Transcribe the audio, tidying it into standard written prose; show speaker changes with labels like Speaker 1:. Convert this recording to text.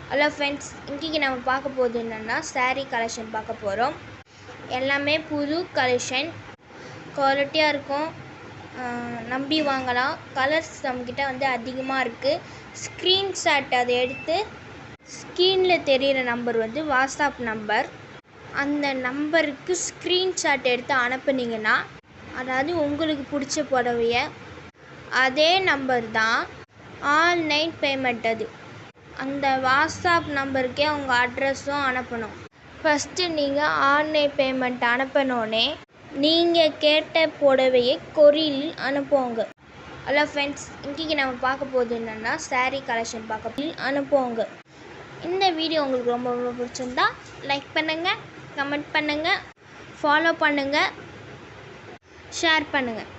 Speaker 1: Hello friends, இன்றைக்கி நம்ம பார்க்க போகிறது என்னென்னா saree கலெக்ஷன் பார்க்க போகிறோம். எல்லாமே புது கலெக்ஷன், குவாலிட்டியாக இருக்கும், நம்பி வாங்கலாம். கலர்ஸ் நம்மக்கிட்ட அதிகமாக இருக்குது. ஸ்க்ரீன்ஷாட் அதை எடுத்து ஸ்க்ரீனில் தெரிகிற நம்பர் வாட்ஸ்அப் நம்பர். அந்த நம்பருக்கு ஸ்க்ரீன்ஷாட் எடுத்து அனுப்புனீங்கன்னா, அதாவது உங்களுக்கு பிடிச்ச புடவைய அதே நம்பர் தான் ஆன்லைன் பேமெண்ட். அந்த வாட்ஸ்அப் நம்பருக்கே உங்கள் அட்ரஸும் அனுப்பணும். ஃபஸ்ட்டு நீங்கள் ஆன்லைன் பேமெண்ட் அனுப்பினோடனே நீங்கள் கேட்ட புடவையை கொரியரில் அனுப்புவோங்க. ஹலோ ஃப்ரெண்ட்ஸ், இன்றைக்கி நம்ம பார்க்க போகிறது என்னென்னா saree கலெக்ஷன் அனுப்புவோங்க. இந்த வீடியோ உங்களுக்கு ரொம்ப ரொம்ப பிடிச்சிருந்தா லைக் பண்ணுங்கள், கமெண்ட் பண்ணுங்கள், ஃபாலோ பண்ணுங்கள், ஷேர் பண்ணுங்கள்.